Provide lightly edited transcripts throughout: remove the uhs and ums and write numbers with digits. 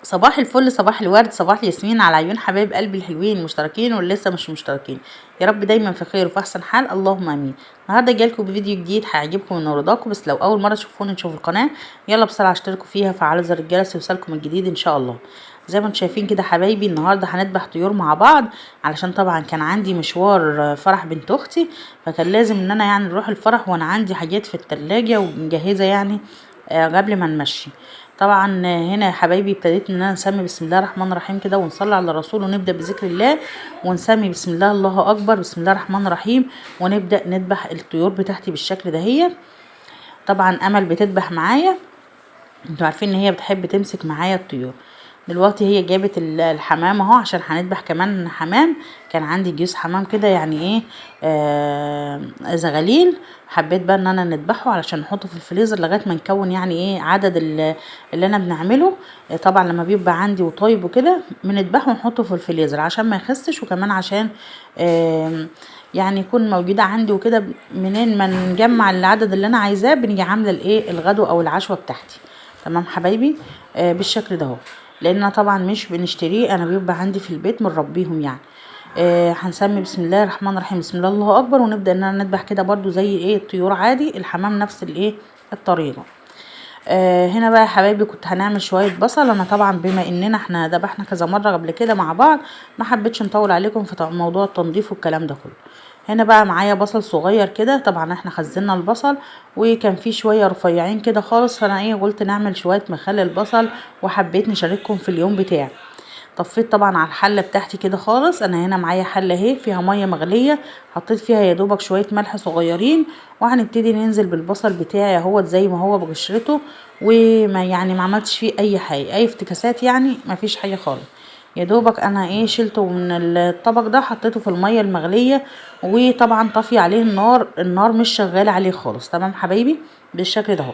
صباح الفل، صباح الورد، صباح الياسمين على عيون حبايب قلبي الحلوين المشتركين واللي لسه مش مشتركين. يا رب دايما في خير وفي احسن حال، اللهم امين. النهارده جايلكم بفيديو جديد هيعجبكم من رضاكم، بس لو اول مره تشوفوا القناه يلا بسرعه اشتركوا فيها وفعلوا زر الجرس يوصلكم الجديد ان شاء الله. زي ما انتم شايفين كده حبايبي، النهارده هنذبح طيور مع بعض، علشان طبعا كان عندي مشوار فرح بنت اختي، فكان لازم ان انا يعني نروح الفرح وانا عندي حاجات في التلاجة ومجهزه يعني قبل ما نمشي. طبعا هنا يا حبايبي ابتديت ان انا نسمي بسم الله الرحمن الرحيم كده، ونصلي على الرسول ونبدا بذكر الله، ونسمي بسم الله الله اكبر بسم الله الرحمن الرحيم، ونبدا نذبح الطيور بتاعتي بالشكل ده. هي طبعا امل بتذبح معايا، انتوا عارفين ان هي بتحب تمسك معايا الطيور. دلوقتي هي جابت الحمام اهو عشان هنذبح كمان حمام. كان عندي جيوس حمام كده يعني ايه زغاليل، حبيت بقى ان انا نذبحه علشان نحطه في الفريزر لغايه ما نكون يعني ايه عدد اللي انا بنعمله. طبعا لما بيبقى عندي وطيب وكده بنذبحه ونحطه في الفريزر عشان ما يخسش، وكمان عشان يعني يكون موجوده عندي وكده. منين ما نجمع العدد اللي انا عايزاه بنيجي عامله الايه الغدو او العشوه بتاعتي. تمام حبايبي، بالشكل ده اهو، لان أنا طبعا مش بنشتريه، انا بيبقى عندي في البيت بنربيهم يعني. هنسمي بسم الله الرحمن الرحيم بسم الله الله اكبر، ونبدا ان انا نذبح كده برضو زي ايه الطيور عادي، الحمام نفس الايه الطريقه. هنا بقى يا حبايبي كنت هنعمل شويه بصل. انا طبعا بما اننا احنا ذبحنا كذا مره قبل كده مع بعض، ما حبيتش نطول عليكم في موضوع التنظيف والكلام ده كله. هنا بقى معايا بصل صغير كده، طبعا احنا خزنا البصل وكان فيه شويه رفيعين كده خالص، فانا ايه قلت نعمل شويه مخلل بصل، وحبيت نشارككم في اليوم بتاعي. طفيت طبعا على الحله بتاعتي كده خالص. انا هنا معايا حله اهي فيها ميه مغليه، حطيت فيها يا دوبك شويه ملح صغيرين، وهنبتدي ننزل بالبصل بتاعي اهوت زي ما هو بقشرته، وما يعني ما عملتش فيه اي حاجه اي افتكاسات، يعني ما فيش حاجه خالص. يا دوبك انا ايه شلته من الطبق ده، حطيته في الميه المغليه، وطبعا طفي عليه النار مش شغاله عليه خالص. تمام حبايبي بالشكل ده اهو.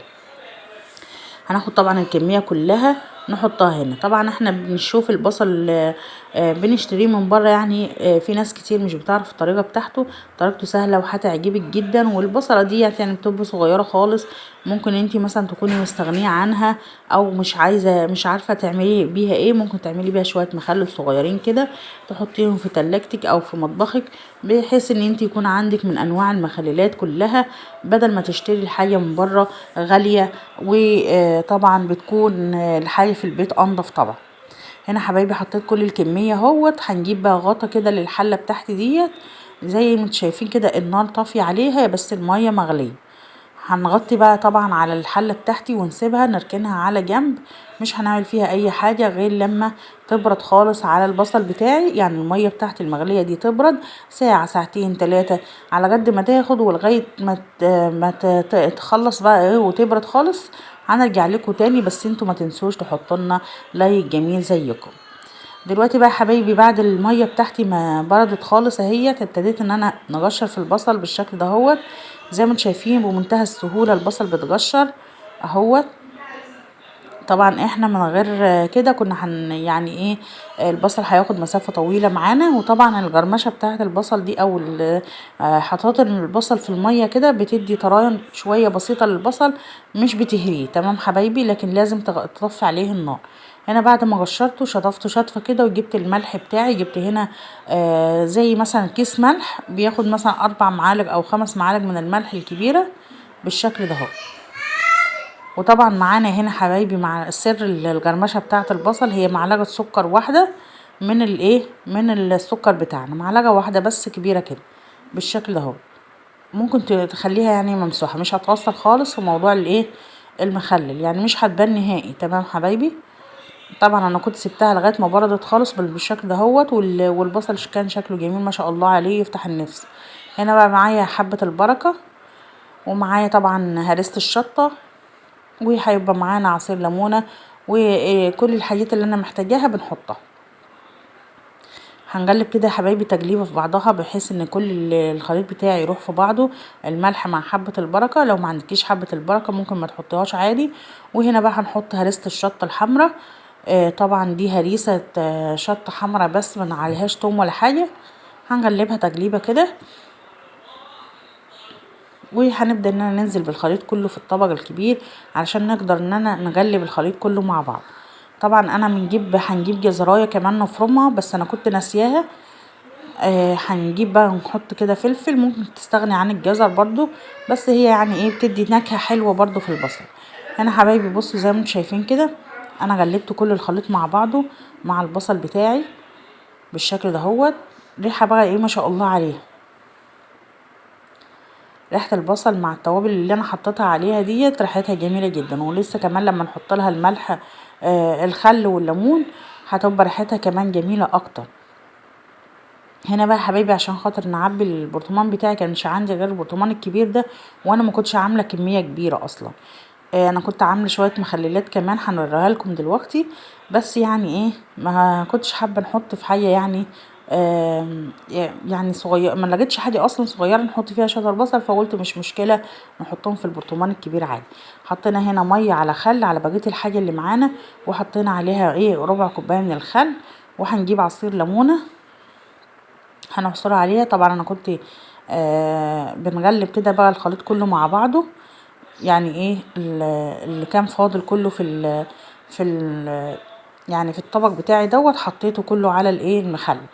هناخد طبعا الكمية كلها نحطها هنا. طبعا احنا بنشوف البصل بنشتريه من بره يعني. في ناس كتير مش بتعرف الطريقة بتاعته، طريقته سهلة وهتعجبك جدا. والبصلة دي يعني بتبقى صغيرة خالص، ممكن انتي مثلا تكوني مستغنية عنها، او مش عارفة تعملي بيها ايه. ممكن تعملي بيها شوية مخلل صغيرين كده، تحطيهم في تلاجتك او في مطبخك، بحيث ان انتي يكون عندك من انواع المخللات كلها، بدل ما تشتري الحاجة من بره غالية. وطبعا بتكون الحاجة في البيت انضف طبعا. هنا حبايبي حطيت كل الكمية اهوت. هنجيب بقى غطا كده للحلة بتاعتي ديت، زي ما انتوا شايفين كده النار طافية عليها بس المية مغلية. هنغطي بقى طبعا على الحلة بتاعتي ونسيبها نركنها على جنب، مش هنعمل فيها اي حاجة غير لما تبرد خالص على البصل بتاعي. يعني المية بتاعتي المغلية دي تبرد ساعة ساعتين ثلاثة على قد ما تاخد، ولغاية ما تخلص بقى ايه وتبرد خالص. هنرجع لكم تاني، بس انتوا ما تنسوش تحطوا لنا لايك جميل زيكم. دلوقتي بقى حبايبي بعد الميه بتاعتي ما بردت خالص اهيت، ابتديت ان انا نقشر في البصل بالشكل ده اهوت. زي ما انتم شايفين بمنتهى السهوله البصل بيتقشر اهوت. طبعا احنا من غير كده كنا يعني ايه البصل هياخد مسافه طويله معانا. وطبعا الجرمشه بتاعه البصل دي او حطات البصل في الميه كده بتدي طرايا شويه بسيطه للبصل، مش بتهريه. تمام حبايبي، لكن لازم تطفي عليه النار. هنا بعد ما قشرته شطفته شطفه كده، وجبت الملح بتاعي. جبت هنا زي مثلا كيس ملح بياخد مثلا 4 معالق او 5 معالق من الملح الكبيره بالشكل ده اهو. وطبعا معانا هنا حبايبي مع سر الجرمشه بتاعه البصل هي معلقه سكر واحده من من السكر بتاعنا، معلقه واحده بس كبيره كده بالشكل ده اهو. ممكن تخليها يعني ممسوحه، مش هتوصل خالص في موضوع المخلل، يعني مش هتبان نهائي. تمام حبايبي. طبعا انا كنت سبتها لغايه ما بردت خالص بالشكل دهوت. والبصل كان شكله جميل ما شاء الله عليه يفتح النفس. هنا بقى معايا حبه البركه، ومعايا طبعا هرسه الشطه، وهيبقى معانا عصير ليمونه، وكل الحاجات اللي انا محتاجاها بنحطها. هنقلب كده يا حبايبي تجليبه في بعضها، بحيث ان كل الخليط بتاعي يروح في بعضه، الملح مع حبه البركه. لو ما عندكيش حبه البركه ممكن ما تحطيهاش عادي. وهنا بقى هنحط هريسه الشطه الحمراء. طبعا دي هريسه شطه حمراء بس، ما عليهاش توم ولا حاجه. هنقلبها تجليبه كده، وهنبدا ان ننزل بالخليط كله في الطبق الكبير علشان نقدر ان نقلب الخليط كله مع بعض. طبعا انا هنجيب جزرايه كمان نفرمها، بس انا كنت ناسياها. هنجيب بقى نحط كده فلفل، ممكن تستغني عن الجزر برضو، بس هي يعني ايه بتدي نكهه حلوه برضو في البصل. هنا حبايبي بصوا زي ما انتم شايفين كده، انا غلبت كل الخليط مع بعضه مع البصل بتاعي بالشكل دهوت. ريحه بقى ايه ما شاء الله عليها، ريحه البصل مع التوابل اللي انا حطيتها عليها ديت ريحتها جميله جدا. ولسه كمان لما نحط لها الملح الخل والليمون هتبقى ريحتها كمان جميله اكتر. هنا بقى يا حبايبي عشان خاطر نعبي البرطمان بتاعي، كانش عندي غير البرطمان الكبير ده، وانا ما كنتش عامله كميه كبيره اصلا. انا كنت عامله شويه مخللات كمان هنوريها لكم دلوقتي، بس يعني ايه ما كنتش حابه نحط في حاجه يعني يعني صغير، ما لقيتش حاجه اصلا صغيره نحط فيها شجر بصل، فقلت مش مشكله نحطهم في البرطمان الكبير عادي. حطينا هنا ميه على خل على بقيه الحاجه اللي معانا، وحطينا عليها ايه ربع كوبايه من الخل، وهنجيب عصير ليمونه هنعصرها عليها. طبعا انا كنت بنغلب كده بقى الخليط كله مع بعضه، يعني ايه اللي كان فاضل كله في يعني في الطبق بتاعي دوت حطيته كله على الايه المخلل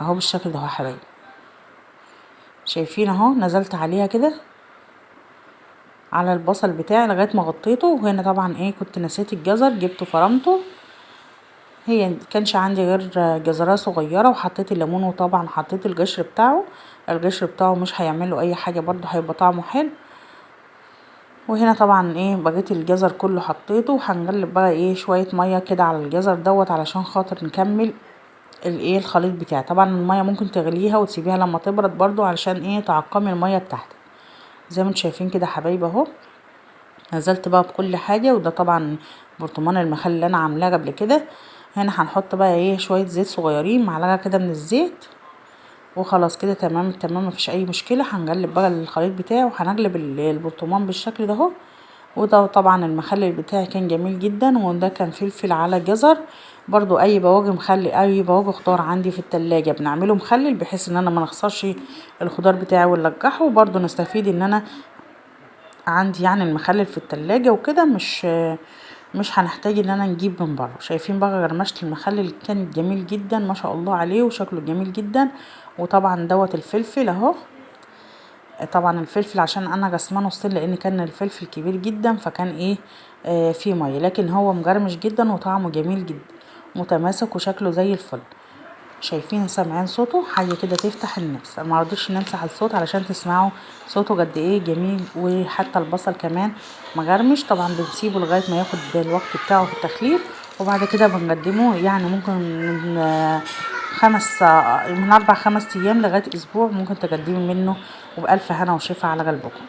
اهو بالشكل ده اهو يا حبايبي. شايفين اهو نزلت عليها كده على البصل بتاعي لغايه ما غطيته. وهنا طبعا ايه كنت نسيت الجزر، جبته فرمته، هي كانش عندي غير جزرايه صغيره، وحطيت الليمون وطبعا حطيت القشر بتاعه. القشر بتاعه مش هيعمله اي حاجه برضو، هيبقى طعمه حلو. وهنا طبعا ايه بقيت الجزر كله حطيته، وهنقلب بقى ايه شويه ميه كده على الجزر دوت علشان خاطر نكمل الايه الخليط بتاعي. طبعا الميه ممكن تغليها وتسيبيها لما تبرد برضو علشان ايه تعقمي الميه بتاعتك. زي ما انتم شايفين كده حبايبي اهو نزلت بقى بكل حاجه. وده طبعا برطمان المخلل اللي انا عاملاه قبل كده. هنا هنحط بقى ايه شويه زيت صغيرين، معلقه كده من الزيت، وخلاص كده تمام تمام مفيش اي مشكله. هنقلب بقى الخليط بتاعي وهنقلب البرطمان بالشكل ده اهو. وده طبعا المخلل بتاعي كان جميل جدا، وده كان فلفل على جزر. برضو اي بواجي مخلل اي بواجي خضار عندي في التلاجة بنعمله مخلل، بحيث ان انا ما نخسرش الخضار بتاعي ونلقحه، وبرضو نستفيد ان انا عندي يعني المخلل في التلاجة وكده، مش هنحتاج ان انا نجيب من بره. شايفين بقى غرمشة المخلل كان جميل جدا ما شاء الله عليه، وشكله جميل جدا. وطبعا دوت الفلفل اهو، طبعا الفلفل عشان انا قسماه نصين لان كان الفلفل كبير جدا، فكان ايه فيه ميه، لكن هو مجرمش جدا وطعمه جميل جدا متماسك وشكله زي الفل. شايفين سامعين صوته حاجه كده تفتح النفس. ما رضيتش نمسح الصوت علشان تسمعوا صوته قد ايه جميل. وحتى البصل كمان مجرمش. طبعا بنسيبه لغايه ما ياخد الوقت بتاعه في التخليل، وبعد كده بنقدمه يعني ممكن من 4 5 ايام لغايه اسبوع ممكن تقدمي منه، وبألف هنا وشفا على قلبكم.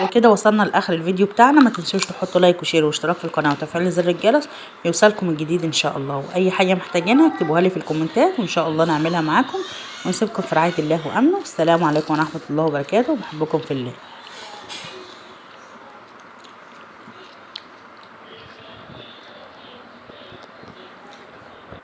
وكده وصلنا لاخر الفيديو بتاعنا. ما تنسوش تحطوا لايك وشير واشتراك في القناه وتفعيل زر الجرس يوصلكم الجديد ان شاء الله. واي حاجه محتاجينها اكتبوها لي في الكومنتات وان شاء الله نعملها معاكم. ونسيبكم في رعايه الله وامنه. والسلام عليكم ورحمه الله وبركاته. بحبكم في الله.